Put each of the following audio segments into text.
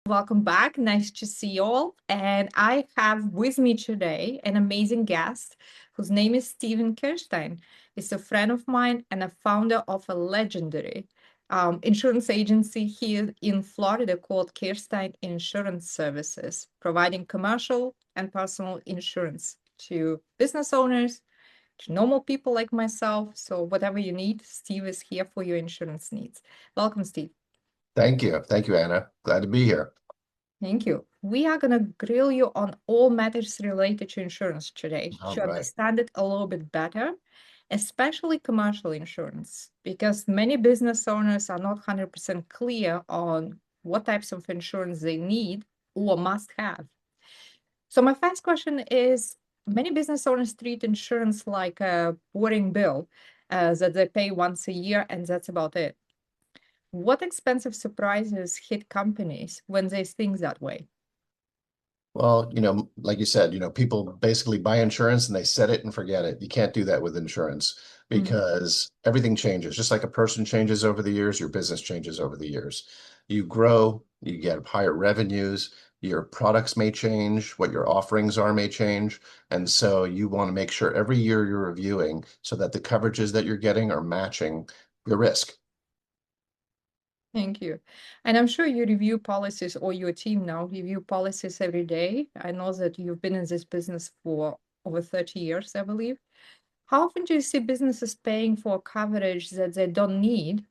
Welcome back. Nice to see you all. And I have with me today an amazing guest whose name is Steven Kirstein. He's a friend of mine and a founder of a legendary insurance agency here in Florida called Kirstein Insurance Services, providing commercial and personal insurance to business owners, to normal people like myself. So whatever you need, Steve is here for your insurance needs. Welcome, Steve. Thank you. Thank you, Anna. Glad to be here. Thank you. We are going to grill you on all matters related to insurance today All to right. understand it a little bit better, especially commercial insurance, because many business owners are not 100% clear on what types of insurance they need or must have. So my first question is, many business owners treat insurance like a boring bill that they pay once a year, and that's about it. What expensive surprises hit companies when they think that way? Well, like you said, people basically buy insurance and they set it and forget it. You can't do that with insurance Mm. because everything changes. Just like a person changes over the years, your business changes over the years. You grow, you get higher revenues, your products may change, what your offerings are may change. And so you want to make sure every year you're reviewing so that the coverages that you're getting are matching your risk. Thank you. And I'm sure you review policies, or your team now review policies every day. I know that you've been in this business for over 30 years, I believe. How often do you see businesses paying for coverage that they don't need,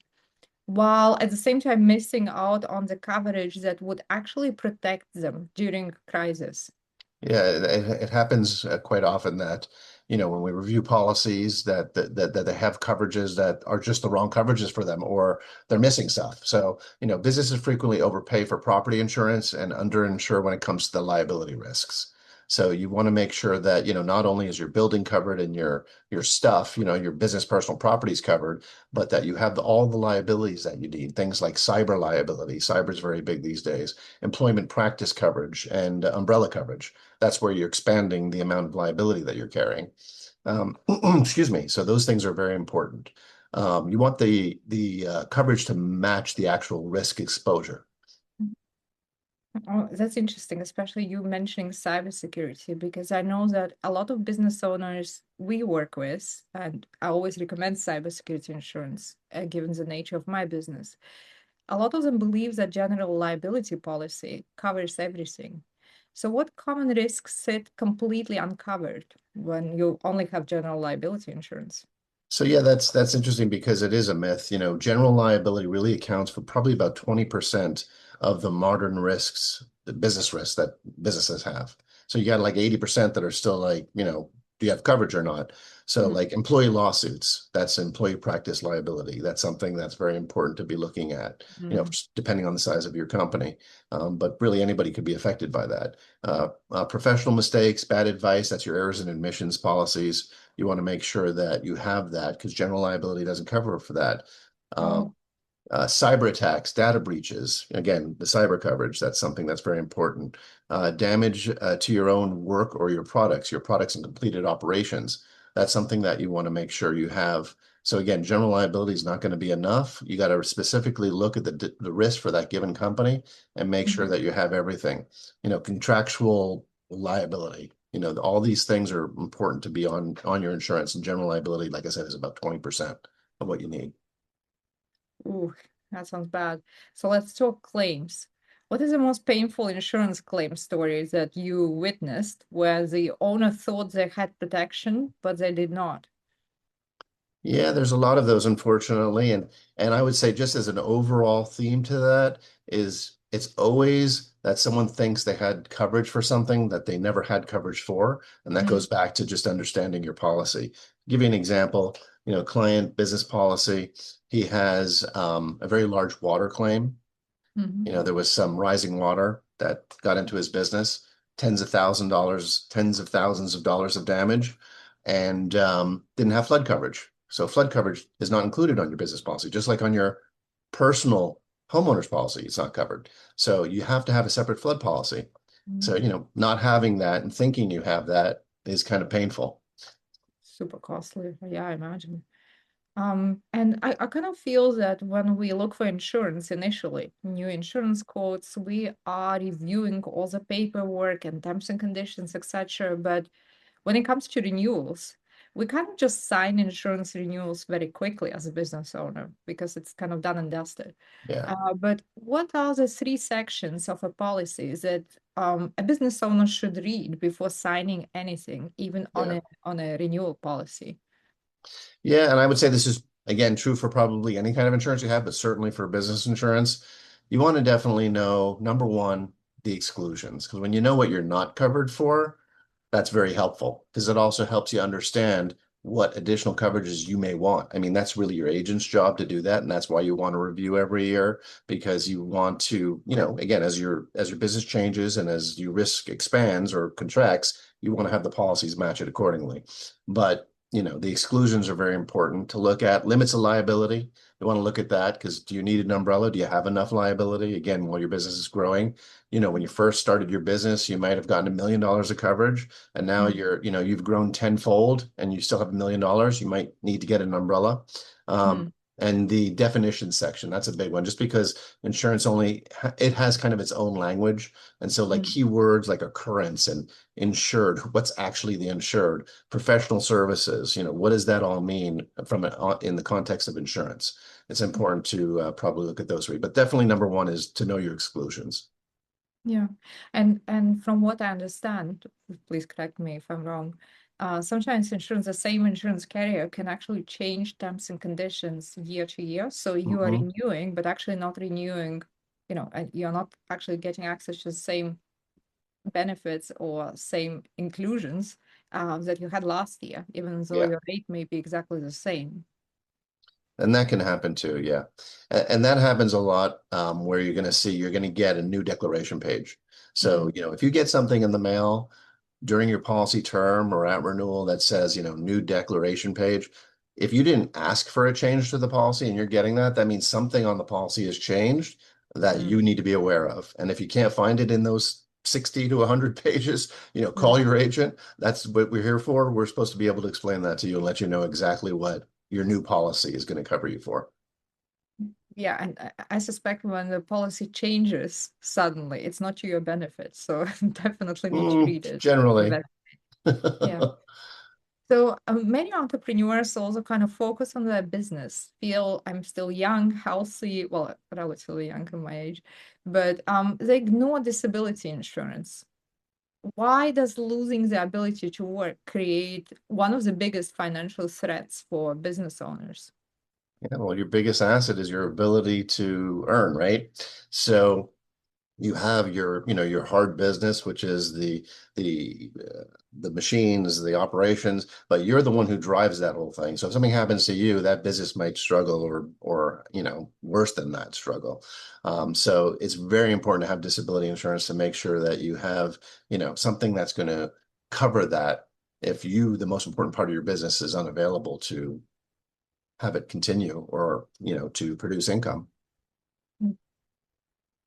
while at the same time missing out on the coverage that would actually protect them during crisis? Yeah, it happens quite often that, when we review policies that they have coverages that are just the wrong coverages for them or they're missing stuff. So, businesses frequently overpay for property insurance and underinsure when it comes to the liability risks. So you want to make sure that, not only is your building covered and your stuff, your business personal property is covered, but that you have all the liabilities that you need. Things like cyber liability. Cyber is very big these days. Employment practice coverage and umbrella coverage. That's where you're expanding the amount of liability that you're carrying. Excuse me. So those things are very important. You want the coverage to match the actual risk exposure. Oh, that's interesting, especially you mentioning cybersecurity, because I know that a lot of business owners we work with, and I always recommend cybersecurity insurance, given the nature of my business. A lot of them believe that general liability policy covers everything. So, what common risks sit completely uncovered when you only have general liability insurance? So yeah, that's interesting because it is a myth. General liability really accounts for probably about 20% of the modern risks, the business risks that businesses have. So you got like 80% that are still like, do you have coverage or not? So Mm. like employee lawsuits, that's employee practice liability. That's something that's very important to be looking at, Mm. depending on the size of your company. But really anybody could be affected by that. Professional mistakes, bad advice, that's your errors and admissions policies. You want to make sure that you have that because general liability doesn't cover for that. Um, Oh. Cyber attacks, data breaches, again, the cyber coverage, that's something that's very important. Damage to your own work or your products and completed operations. That's something that you want to make sure you have. So again, general liability is not going to be enough. You got to specifically look at the risk for that given company and make sure that you have everything. Contractual liability. All these things are important to be on your insurance. And general liability, like I said, is about 20% of what you need. Ooh, that sounds bad. So let's talk claims. What is the most painful insurance claim story that you witnessed where the owner thought they had protection, but they did not? Yeah, there's a lot of those, unfortunately. And I would say just as an overall theme to that is it's always that someone thinks they had coverage for something that they never had coverage for. And that Mm. goes back to just understanding your policy. Give you an example, client business policy. He has a very large water claim. Mhm. There was some rising water that got into his business, tens of thousands of dollars of damage, and didn't have flood coverage. So flood coverage is not included on your business policy, just like on your personal homeowners policy, it's not covered. So you have to have a separate flood policy. So, Mm. not having that and thinking you have that is kind of painful. Super costly. Yeah, I imagine. And I kind of feel that when we look for insurance initially, new insurance quotes, we are reviewing all the paperwork and terms and conditions, etc. But when it comes to renewals, we can't just sign insurance renewals very quickly as a business owner because it's kind of done and dusted. Yeah, But what are the three sections of a policy that a business owner should read before signing anything, even on yeah. a renewal policy? Yeah, and I would say this is again true for probably any kind of insurance you have, but certainly for business insurance. You want to definitely know, number one, the exclusions. Because when you know what you're not covered for, that's very helpful because it also helps you understand what additional coverages you may want. I mean, that's really your agent's job to do that, and that's why you want to review every year because you want to, again, as your business changes and as your risk expands or contracts, you want to have the policies match it accordingly. But the exclusions are very important to look at. Limits of liability. You want to look at that because do you need an umbrella? Do you have enough liability? Again, while your business is growing, when you first started your business, you might have gotten $1 million of coverage, and now Mm, you've grown tenfold, and you still have $1 million. You might need to get an umbrella. Um, mm, and the definition section, that's a big one, just because insurance it has kind of its own language. And so like mm, keywords like occurrence and insured, what's actually the insured, professional services, what does that all mean in the context of insurance? It's mm. important to probably look at those three, but definitely number one is to know your exclusions. Yeah. And from what I understand, please correct me if I'm wrong, sometimes the same insurance carrier can actually change terms and conditions year to year. So you are Mhm. renewing, but actually not renewing, and you're not actually getting access to the same benefits or same inclusions that you had last year, even though Yeah. your rate may be exactly the same. And that can happen too, yeah. And that happens a lot where you're going to get a new declaration page. So, Mm, if you get something in the mail during your policy term or at renewal that says, new declaration page, if you didn't ask for a change to the policy and you're getting that, that means something on the policy has changed that mm, you need to be aware of. And if you can't find it in those 60 to 100 pages, mm. call your agent. That's what we're here for. We're supposed to be able to explain that to you and let you know exactly what your new policy is going to cover you for. Yeah, and I suspect when the policy changes suddenly, it's not to your benefit. So definitely need to read it. Generally. Yeah. So many entrepreneurs also kind of focus on their business, feel I'm still young, healthy, well, relatively young in my age, but they ignore disability insurance. Why does losing the ability to work create one of the biggest financial threats for business owners? Yeah, well, your biggest asset is your ability to earn, right? So you have your hard business, which is the machines, the operations, but you're the one who drives that whole thing. So if something happens to you, that business might struggle or worse than that struggle. So it's very important to have disability insurance to make sure that you have something that's going to cover that if the most important part of your business is unavailable to have it continue or to produce income.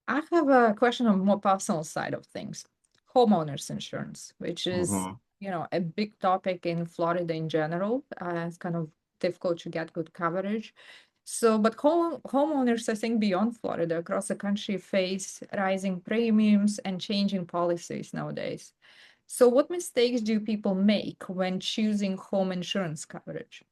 I have a question on more personal side of things. Homeowners insurance, which is, Hmm. a big topic in Florida in general. It's kind of difficult to get good coverage. So, but homeowners, I think beyond Florida, across the country face rising premiums and changing policies nowadays. So what mistakes do people make when choosing home insurance coverage?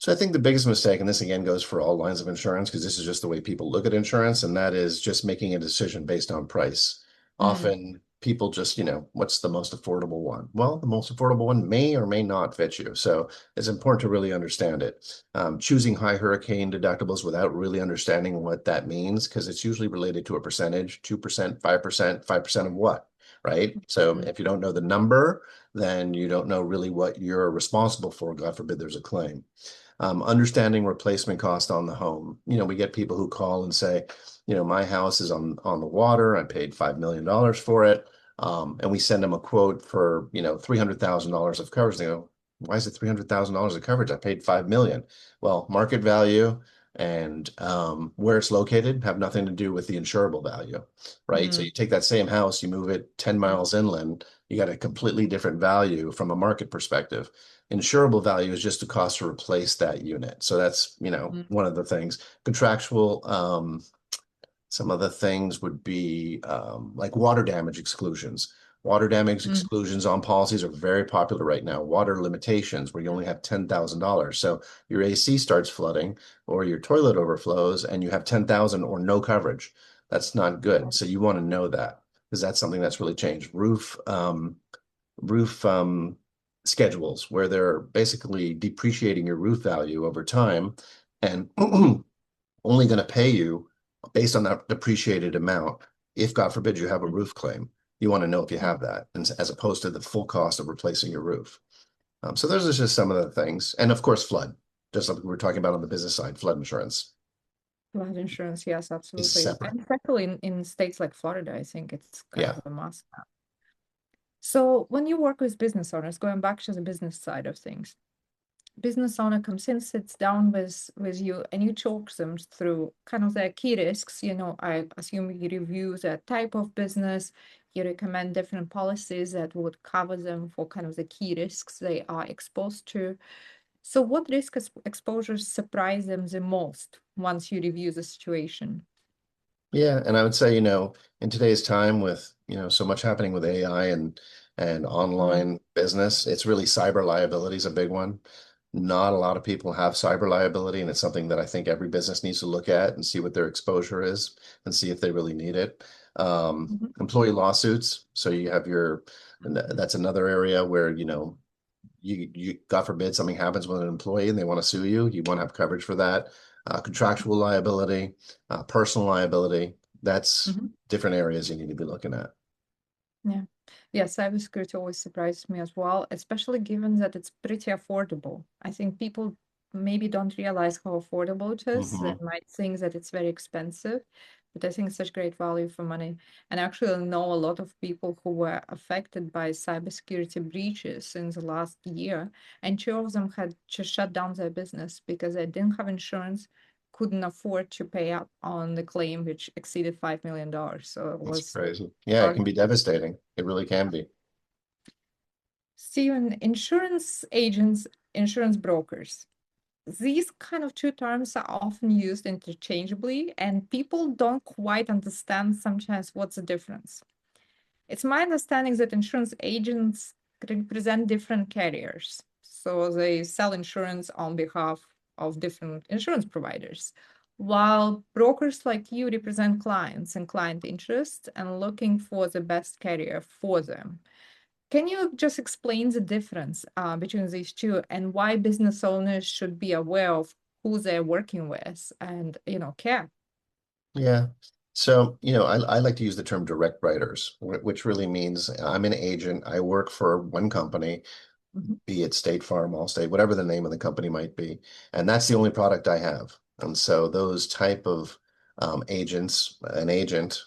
So I think the biggest mistake, and this again goes for all lines of insurance, because this is just the way people look at insurance, and that is just making a decision based on price. Mm, Often people just, what's the most affordable one? Well, the most affordable one may or may not fit you. So it's important to really understand it. Choosing high hurricane deductibles without really understanding what that means, because it's usually related to a percentage, 2%, 5%, 5% of what? Right. So mm, if you don't know the number, then you don't know really what you're responsible for. God forbid there's a claim. Understanding replacement cost on the home. We get people who call and say, my house is on the water. I paid $5 million for it. And we send them a quote for, $300,000 of coverage. They go, why is it $300,000 of coverage? I paid 5 million. Well, market value and where it's located have nothing to do with the insurable value, right? So mm, you take that same house, you move it 10 mm, miles inland, you got a completely different value from a market perspective. Insurable value is just the cost to replace that unit. So that's, Mm, one of the things. Contractual, some of the things would be like water damage exclusions. Water damage mm, exclusions on policies are very popular right now. Water limitations, where you only have $10,000. So your AC starts flooding or your toilet overflows and you have 10,000 or no coverage. That's not good. So you want to know that because that's something that's really changed. Roof schedules where they're basically depreciating your roof value over time and only going to pay you based on that depreciated amount. If God forbid you have a mm, roof claim, you want to know if you mm. have that, and as opposed to the full cost of replacing your roof. So those are just some of the things, and of course, flood. Just like we were talking about on the business side, flood insurance Flood insurance, yes, is absolutely. separate. And especially in states like Florida, I think it's kind Yeah, of a must. So when you work with business owners, going back to the business side of things, business owner comes in, sits down with you, and you talk them through kind of their key risks. I assume you review the type of business, you recommend different policies that would cover them for kind of the key risks they are exposed to. So what exposures surprise them the most once you review the situation? yeah, and I would say, in today's time with, so much happening with AI and Mm, online business, it's really cyber liability is a big one. Not a lot of people have cyber liability, and it's something that I think every business needs to look at and see what their exposure is and see if they really need it. mhm, Employee lawsuits. So you have that's another area where, you God forbid something happens with an employee and they want to sue you, you want to have coverage for that. Contractual liability, personal liability, that's mhm. different areas you need to be looking at. Yeah. Yeah, cybersecurity always surprises me as well, especially given that it's pretty affordable. I think people maybe don't realize how affordable it is. They Hmm. might think that it's very expensive, but I think it's such great value for money. And I actually know a lot of people who were affected by cybersecurity breaches in the last year, and two of them had to shut down their business because they didn't have insurance, couldn't afford to pay up on the claim, which exceeded $5 million. So it That's was crazy. Yeah, it hard. can be devastating. It really can be. Steven, insurance agents, insurance brokers, these kind of two terms are often used interchangeably, and people don't quite understand sometimes what's the difference. It's my understanding that insurance agents represent different carriers. So they sell insurance on behalf of different insurance providers, while brokers like you represent clients and client interests and looking for the best carrier for them. Can you just explain the difference between these two and why business owners should be aware of who they're working with and, care? Yeah. So, I like to use the term direct writers, which really means I'm an agent. I work for one company, Mhm, be it State Farm, Allstate, whatever the name of the company might be. And that's the only product I have. And so those type of agents, an agent,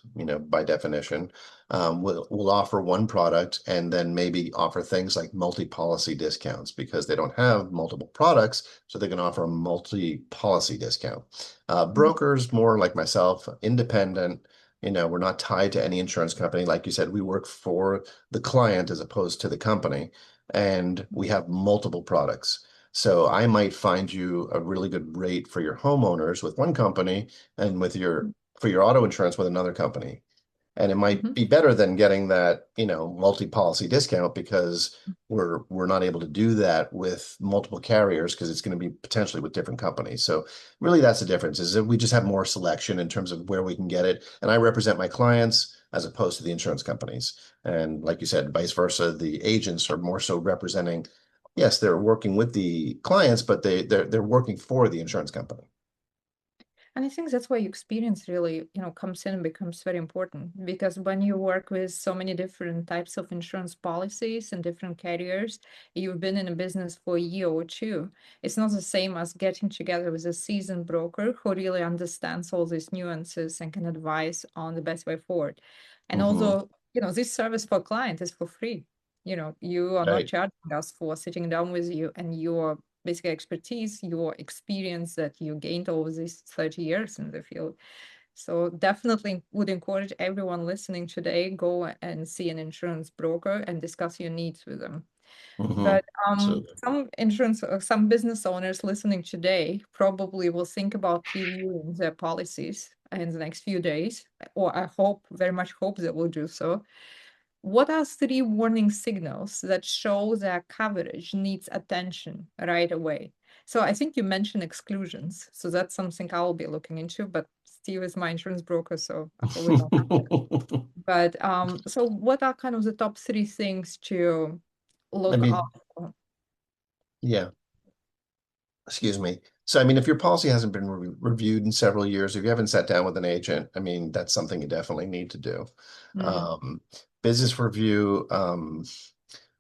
by definition, will offer one product and then maybe offer things like multi-policy discounts because they don't have multiple products, so they can offer a multi-policy discount. mhm, Brokers, more like myself, independent. We're not tied to any insurance company. Like you said, we work for the client as opposed to the company and we have multiple products. So I might find you a really good rate for your homeowners with one company and for your auto insurance with another company. And it might mhm. be better than getting that, multi-policy discount because we're not able to do that with multiple carriers because it's going to be potentially with different companies. So really that's the difference is that we just have more selection in terms of where we can get it. And I represent my clients as opposed to the insurance companies. And like you said, vice versa, the agents are more so representing, yes, they're working with the clients, but they're working for the insurance company. And I think that's why experience really, comes in and becomes very important because when you work with so many different types of insurance policies and different carriers, you've been in a business for a year or two. It's not the same as getting together with a seasoned broker who really understands all these nuances and can advise on the best way forward. And Hmm. also, this service for client is for free. You are not Right. charging us for sitting down with you and your basic expertise, your experience that you gained over these 30 years in the field. So definitely would encourage everyone listening today, go and see an insurance broker and discuss your needs with them. Hmm. But Absolutely. some insurance or some business owners listening today probably will think about reviewing their policies in the next few days, or I hope, very much hope they will do so. What are three warning signals that show that coverage needs attention right away? So I think you mentioned exclusions. So that's something I'll be looking into, but Steve is my insurance broker, so I probably don't have to. But so what are kind of the top three things to I look out mean, for? yeah. Excuse me. So, I mean, if your policy hasn't been reviewed in several years, if you haven't sat down with an agent, I mean, that's something you definitely need to do. Mm, Um, Business review,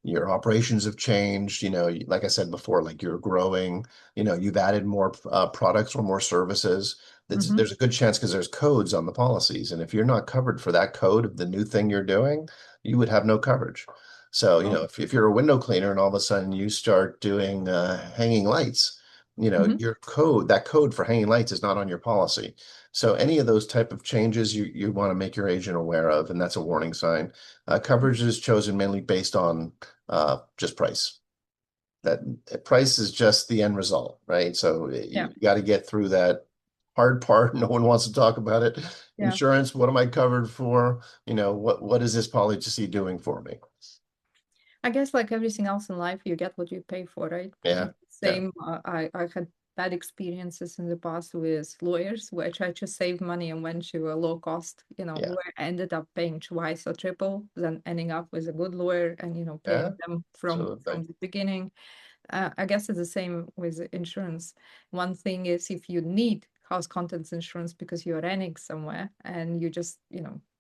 your operations have changed, like I said before, like you're growing, you've added more products or more services. mhm. There's a good chance because there's codes on the policies. And if you're not covered for that code of the new thing you're doing, you would have no coverage. So, Oh, if you're a window cleaner and all of a sudden you start doing hanging lights, mhm. that code for hanging lights is not on your policy. So any of those type of changes you want to make your agent aware of, and that's a warning sign. Coverage is chosen mainly based on just price. That price is just the end result, right? So Yeah, you got to get through that hard part. No one wants to talk about it. yeah. Insurance, what am I covered for? What is this policy doing for me? I guess like everything else in life, you get what you pay for, right? Yeah, It's the yeah, same. I had bad experiences in the past with lawyers where I tried to save money and went to a low cost, yeah, where I ended up paying twice or triple than ending up with a good lawyer and yeah. paying them Absolutely. from the beginning. I guess it's the same with insurance. One thing is if you need house contents insurance because you're renting somewhere and you just,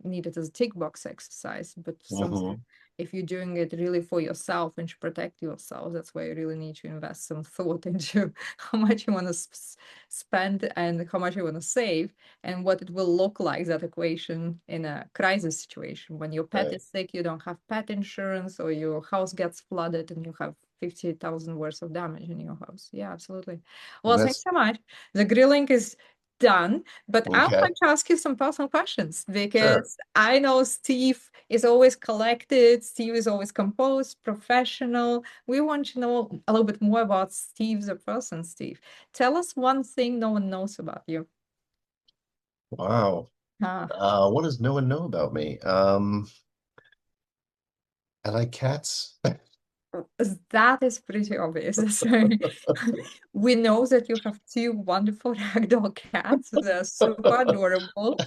need it as a tick box exercise, but something Hmm. if you're doing it really for yourself and to protect yourself, that's why you really need to invest some thought into how much you want to spend and how much you want to save and what it will look like that equation in a crisis situation. When your pet Right. is sick, you don't have pet insurance, or your house gets flooded and you have 50,000 worth of damage in your house. Yeah, absolutely. And Well, thanks so much. The grilling is done, but I would okay. like to ask you some personal questions Sure. because I know Steve is always collected, Steve is always composed, professional. We want to know a little bit more about Steve as a person, Steve. Tell us one thing no one knows about you. Wow. Ah, What does no one know about me? I like cats. that is pretty obvious. That's right. We know that you have two wonderful ragdoll cats. They're super adorable.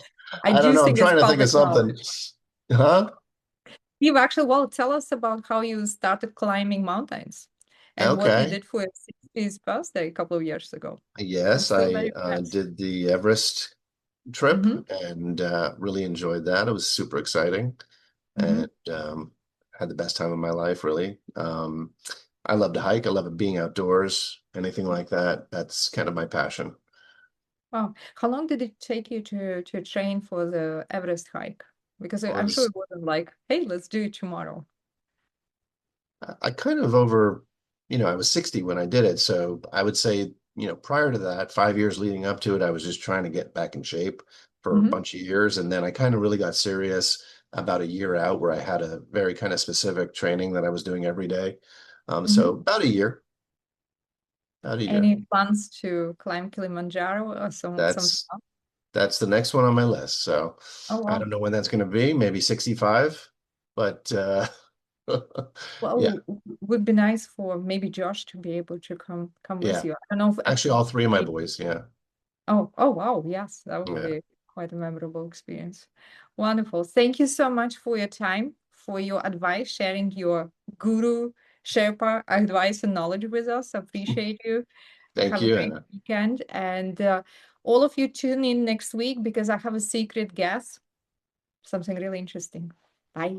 I I don't do know. I'm think it's trying to think of public something. knowledge. Huh? Steve, actually, well, tell us about how you started climbing mountains and what you Okay. did for your 60th birthday a couple of years ago. I'm Yes, still I very impressed. did the Everest trip Mm-hmm, and really enjoyed that. It was super exciting mm-hmm. and had the best time of my life, really. I love to hike. I love being outdoors, anything like that. That's kind of my passion. Wow. How long did it take you to train for the Everest hike? Because It I'm sure was it wasn't like, hey, let's do it tomorrow. I kind of I was 60 when I did it. So I would say, prior to that, 5 years leading up to it, I was just trying to get back in shape for a Mm-hmm, bunch of years. And then I kind of really got serious about a year out where I had a very kind of specific training that I was doing every day. mm-hmm. So about a year, about a year. Any plans to climb Kilimanjaro or something That's else? that's the next one on my list. So Oh, I wow. don't know when that's going to be, maybe 65, but yeah, Well, would be nice for maybe Josh to be able to come with yeah. you. I don't know if Actually, all three of my boys, yeah. oh wow, yes, that would Yeah. be quite a memorable experience. Wonderful. Thank you so much for your time, for your advice, sharing your guru Sherpa advice and knowledge with us. Appreciate you. Thank Have a you, great Anna. weekend. And all of you tune in next week because I have a secret guest, something really interesting. Bye.